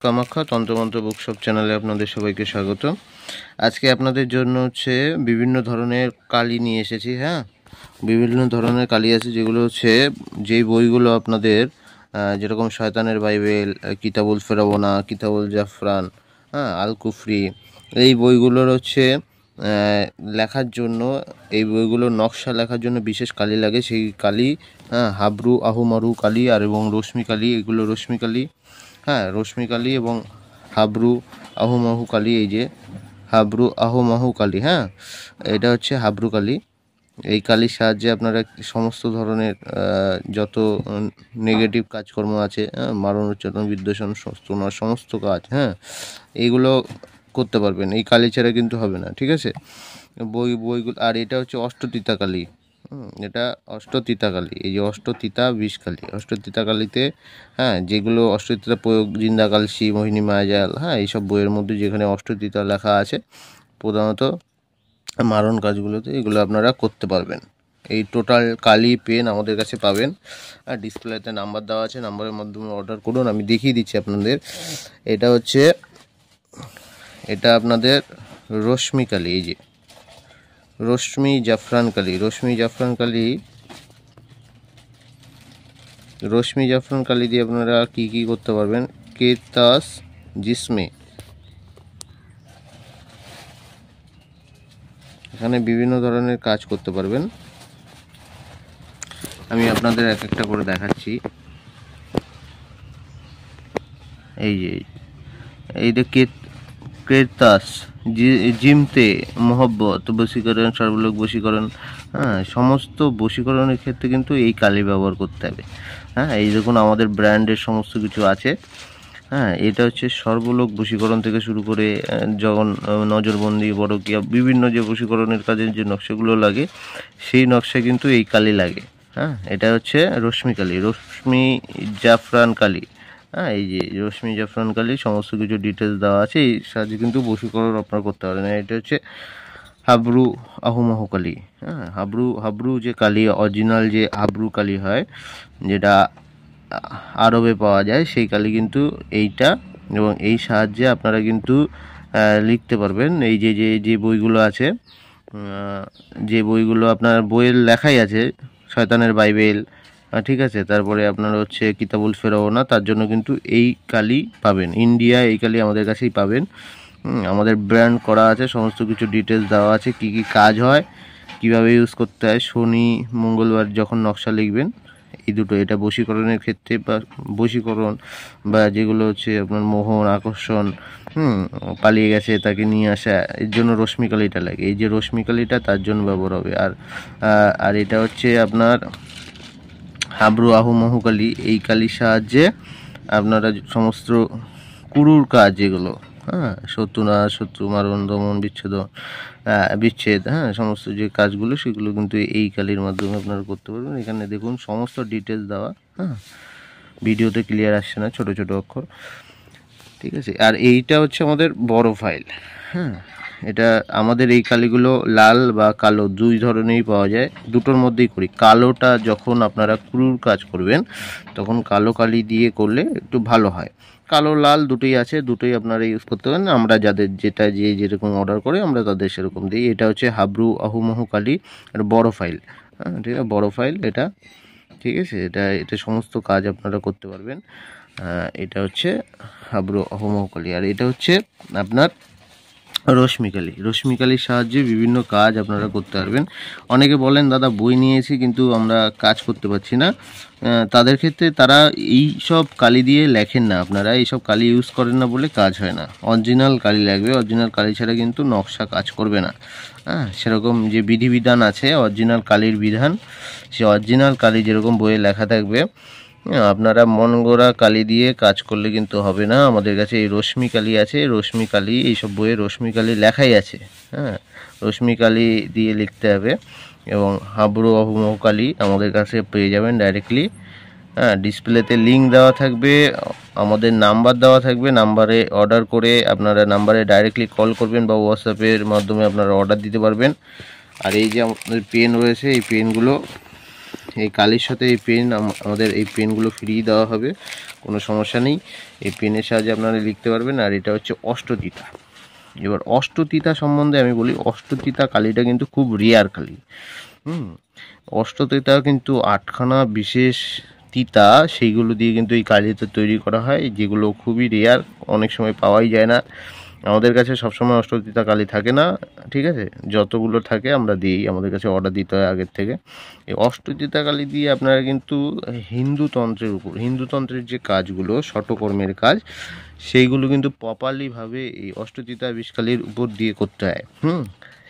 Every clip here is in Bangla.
কামাখ্যা তন্ত্রমন্ত্র বুকশপ চ্যানেলে আপনাদের সবাইকে স্বাগত। আজকে আপনাদের জন্য বিভিন্ন ধরনের কালি নিয়ে এসেছি। বিভিন্ন ধরনের কালি আছে, যেগুলো যেই বইগুলো আপনাদের যেরকম শয়তানের বাইবেল, কিতাবুল ফেরাওনা, কিতাবুল জাফরান, আল কুফরি, এই বইগুলোর লেখার জন্য, এই বইগুলোর নকশা লেখার জন্য বিশেষ কালি লাগে। সেই কালি হাবরু আহুমারু কালি আর এবং রশ্মি কালি, এগুলো রশ্মি কালি। রশ্মি কালি এবং হাবরু আহুমাহু কালি। এই যে হাবরু আহুমাহু কালি, এটা হাবরু কালি। এই কালির সাহায্যে আপনারা সমস্ত ধরনের যত নেগেটিভ কাজকর্ম আছে, মারণ উচ্চারণ বিদ্বেষণ তোমার সমস্ত কাজ এইগুলো করতে পারবেন। এই কালি ছাড়া কিন্তু হবে না, ঠিক আছে? বইগুলো। আর এটা অষ্টতিতা কালি। এটা অষ্টতিতা কালি। এই যে অষ্টতিতা বিষকালি, অষ্টতিতা কালিতে যেগুলো অষ্টতিতা প্রয়োগ, জিন্দা কালসি, মোহিনী মায়াজাল, এইসব বইয়ের মধ্যে যেখানে অষ্টতিতা লেখা আছে, প্রধানত মারণ কাজগুলোতে এগুলো আপনারা করতে পারবেন। এই টোটাল কালি পেন আমাদের কাছে পাবেন। আর ডিসপ্লেতে নাম্বার দেওয়া আছে, নাম্বারের মাধ্যমে অর্ডার করুন। আমি দেখিয়ে দিচ্ছি আপনাদের। এটা আপনাদের রশ্মি কালি। এই যে রশ্মি জাফরান কালি। রশ্মি জাফরান কালি দিয়ে আপনারা কি করতে পারবেন? কেতাস জিসমে, এখানে বিভিন্ন ধরনের কাজ করতে পারবেন। আমি আপনাদের এক একটা করে দেখাচ্ছি। এই যে কেতাস জিমতে মোহব্বত, বশীকরণ, সর্বলোক বশীকরণ, সমস্ত বশীকরণের ক্ষেত্রে কিন্তু এই কালি ব্যবহার করতে হবে। এই দেখুন আমাদের ব্র্যান্ডের সমস্ত কিছু আছে। এটা সর্বলোক বশীকরণ থেকে শুরু করে যখন নজরবন্দি, বড়কিয়া, বিভিন্ন যে বশীকরণের কাজের যে নকশাগুলো লাগে, সেই নকশা কিন্তু এই কালি লাগে। এটা রশ্মি কালি, রশ্মি জাফরান কালি। এই যে রশ্মি জাফরান কালি, সমস্ত কিছু ডিটেলস দেওয়া আছে। এই সাহায্যে কিন্তু বশীকরণ আপনারা করতে পারেন। এটা হাবরু আহুমাহু কালি। হাবরু যে কালি, অরিজিনাল যে হাবরু কালি হয়, যেটা আরবে পাওয়া যায়, সেই কালি কিন্তু এইটা। এবং এই সাহায্যে আপনারা কিন্তু লিখতে পারবেন। এই যে বইগুলো আছে, যে বইগুলো আপনার বইয়ের লেখাই আছে, শয়তানের বাইবেল, ঠিক আছে, তারপরে আপনার কিতাবুল ফেরাওনা, তার জন্য কিন্তু এই কালি পাবেন। ইন্ডিয়া এই কালি আমাদের কাছেই পাবেন। আমাদের ব্র্যান্ড করা আছে, সমস্ত কিছু ডিটেলস দেওয়া আছে, কি কাজ হয়, কিভাবে ইউজ করতে হয়। শনি মঙ্গলবার যখন নকশা লিখবেন, এই দুটো, এটা বশীকরণের ক্ষেত্রে, বা বশীকরণ বা যেগুলো আপনার মোহন, আকর্ষণ, পালিয়ে গেছে তাকে নিয়ে আসা, এর জন্য রশ্মি কালিটা লাগে। এই যে রশ্মি কালিটা তার জন্য ব্যবহার হবে। আর এটা আপনার হাবরু আহুমাহু কালি। এই কালির সাহায্যে আপনারা সমস্ত কুরুর কাজ, যেগুলো শত্রু মারণ, দমন, বিচ্ছেদ, সমস্ত যে কাজগুলো, সেগুলো কিন্তু এই কালির মাধ্যমে আপনারা করতে পারবেন। এখানে দেখুন সমস্ত ডিটেলস দেওয়া। ভিডিওতে ক্লিয়ার আসছে না, ছোট ছোট অক্ষর, ঠিক আছে? আর এইটা আমাদের বড় ফাইল। এটা আমাদের এই কালিগুলো লাল বা কালো দুই ধরনেরই পাওয়া যায়, দুটোর মধ্যেই করি। কালোটা যখন আপনারা কুরুর কাজ করবেন, তখন কালো কালি দিয়ে করলে একটু ভালো হয়। কালো লাল দুটোই আছে, দুটোই আপনারা ইউজ করতে পারেন। আমরা যাদের যেরকম অর্ডার করে, আমরা তাদের সেরকম দিই। এটা হাবরু আহুমাহু কালি, এটা বড় ফাইল। ঠিক আছে, বড় ফাইল এটা, ঠিক আছে? এটা সমস্ত কাজ আপনারা করতে পারবেন। এটা হাবরু আহুমাহু কালি। আর এটা আপনার রশ্মি কালি। রশ্মি কালির সাহায্যে বিভিন্ন কাজ আপনারা করতে পারবেন। অনেকে বলেন, দাদা বই নিয়েছি কিন্তু আমরা কাজ করতে পারছি না। তাদের ক্ষেত্রে তারা এই সব কালি দিয়ে লেখেন না, আপনারা এইসব কালি ইউজ করেন না বলে কাজ হয় না। অরিজিনাল কালি লাগবে, অরিজিনাল কালি ছাড়া কিন্তু নকশা কাজ করবে না। সেরকম যে বিধিবিধান আছে, অরিজিনাল কালির বিধান, সে অরিজিনাল কালি যেরকম বইয়ে লেখা থাকবে, আপনারা মন গড়া কালি দিয়ে কাজ করলে কিন্তু হবে না। আমাদের কাছে এই রশ্মি কালি আছে, রশ্মি কালি, এইসব বইয়ে রশ্মি কালি লেখাই আছে। রশ্মি কালি দিয়ে লিখতে হবে। এবং হাবরু আহুমাহু কালি আমাদের কাছে পেয়ে যাবেন ডাইরেক্টলি। ডিসপ্লেতে লিঙ্ক দেওয়া থাকবে, আমাদের নাম্বার দেওয়া থাকবে। নাম্বারে অর্ডার করে আপনারা নাম্বারে ডাইরেক্টলি কল করবেন বা হোয়াটসঅ্যাপের মাধ্যমে আপনারা অর্ডার দিতে পারবেন। আর এই যে আমাদের পেন রয়েছে, এই পেনগুলো এই কালির সাথে এই পেন আমাদের এই পেনগুলো ফ্রি দেওয়া হবে, কোনো সমস্যা নেই। এই পেনের সাহায্যে আপনারা লিখতে পারবেন। আর এটা হচ্ছে অষ্টতিতা। এবার অষ্টতিতা সম্বন্ধে আমি বলি, অষ্টতিতা কালিটা কিন্তু খুব রেয়ার কালি। অষ্টতিতা কিন্তু 8খানা বিশেষ তিতা, সেইগুলো দিয়ে কিন্তু এই কালিটা তৈরি করা হয়, যেগুলো খুবই রেয়ার, অনেক সময় পাওয়াই যায় না। আমাদের কাছে সবসময় অষ্টতিতা কালি থাকে না, ঠিক আছে? যতগুলো থাকে আমরা দিই, আমাদের কাছে অর্ডার দিতে হয় আগের থেকে। এই অষ্টতিতা কালি দিয়ে আপনারা কিন্তু হিন্দুতন্ত্রের যে কাজগুলো, ষটকর্মের কাজ, সেইগুলো কিন্তু প্রপারলিভাবে এই অষ্টতিতা বিষকালির উপর দিয়ে করতে হয়।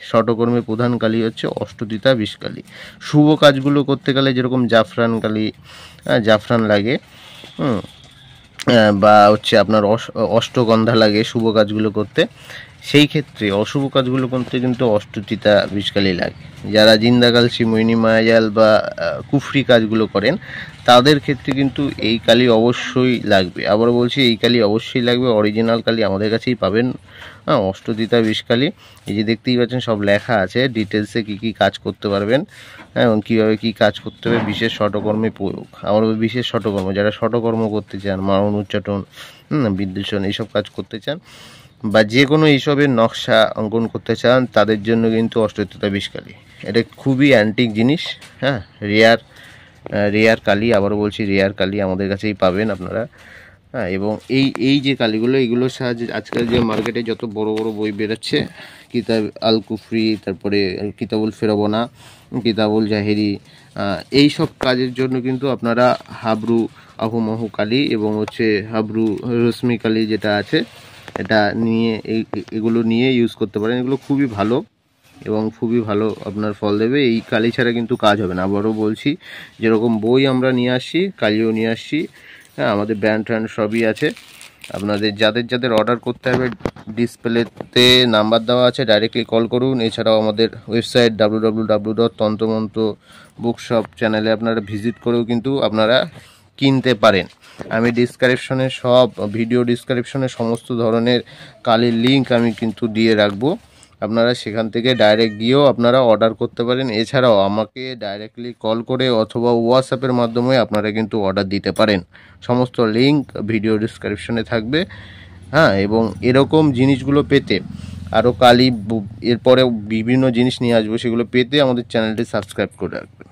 ষটকর্মের প্রধান কালি হচ্ছে অষ্টতিতা বিষকালি। শুভ কাজগুলো করতে গেলে যেরকম জাফরান কালি, জাফরান লাগে, বা হচ্ছে আপনার অষ্টগন্ধা লাগে শুভ কাজগুলো করতে, সেই ক্ষেত্রে অশুভ কাজগুলো করতে কিন্তু অষ্টচিতা বিষকালি লাগে। যারা জিন্দাকালসি, মৈনী মায়াজাল বা কুফরি কাজগুলো করেন, তাদের ক্ষেত্রে কিন্তু এই কালি অবশ্যই লাগবে। আবার বলছি, এই কালি অবশ্যই লাগবে। অরিজিনাল কালি আমাদের কাছেই পাবেন, অষ্টচিতা বিষকালি। এই যে দেখতেই পাচ্ছেন, সব লেখা আছে ডিটেলসে কী কী কাজ করতে পারবেন, এবং কীভাবে কী কাজ করতে হবে, বিশেষ ষটকর্মে প্রয়োগ। আবার বিশেষ ষটকর্ম, যারা ষটকর্ম করতে চান, মারণ, উচ্চাটন, বিদ্বেষণ, এইসব কাজ করতে চান, বা যে কোনো এইসবের নকশা অঙ্কন করতে চান, তাদের জন্য কিন্তু অষ্টচিতা বিষকালি এটা খুবই অ্যান্টিক জিনিস। রেয়ার কালি, আবারও বলছি রেয়ার কালি আমাদের কাছেই পাবেন আপনারা। এবং এই যে কালিগুলো, এইগুলোর সাহায্যে আজকাল যে মার্কেটে যত বড় বড় বই বেরোচ্ছে, কিতাব আল কুফরি, তারপরে কিতাবুল ফেরবনা, কিতাবুল জাহেরি, এই সব কাজের জন্য কিন্তু আপনারা হাবরু আহুমাহু কালি এবং হচ্ছে হাবরু রশ্মি কালি যেটা আছে, এটা নিয়ে এগুলো নিয়ে ইউজ করতে পারেন। এগুলো খুবই ভালো এবং খুবই ভালো আপনার ফল দেবে। এই কালি ছাড়া কিন্তু কাজ হবে না। আবারও বলছি, যেরকম বই আমরা নিয়ে আসছি, কালিও নিয়ে আসছি। আমাদের ব্র্যান্ড ট্র্যান্ড সবই আছে। আপনাদের যাদের অর্ডার করতে হবে, ডিসপ্লেতে নাম্বার দেওয়া আছে, ডাইরেক্টলি কল করুন। এছাড়াও আমাদের ওয়েবসাইট www.তন্ত্রমন্ত্র বুকশপ চ্যানেলে আপনারা ভিজিট করেও কিন্তু আপনারা কিনতে পারেন। আমি ভিডিও ডিসক্রিপশনে সমস্ত ধরনের কালির লিঙ্ক আমি কিন্তু দিয়ে রাখবো। আপনারা সেখান থেকে ডাইরেক্ট গিয়েও আপনারা অর্ডার করতে পারেন। এছাড়াও আমাকে ডাইরেক্টলি কল করে অথবা হোয়াটসঅ্যাপের মাধ্যমে আপনারা কিন্তু অর্ডার দিতে পারেন। সমস্ত লিঙ্ক ভিডিও ডিসক্রিপশনে থাকবে। এবং এরকম জিনিসগুলো পেতে, আরও কালি, এরপরে বিভিন্ন জিনিস নিয়ে আসবো, সেগুলো পেতে আমাদের চ্যানেলটি সাবস্ক্রাইব করে রাখবেন।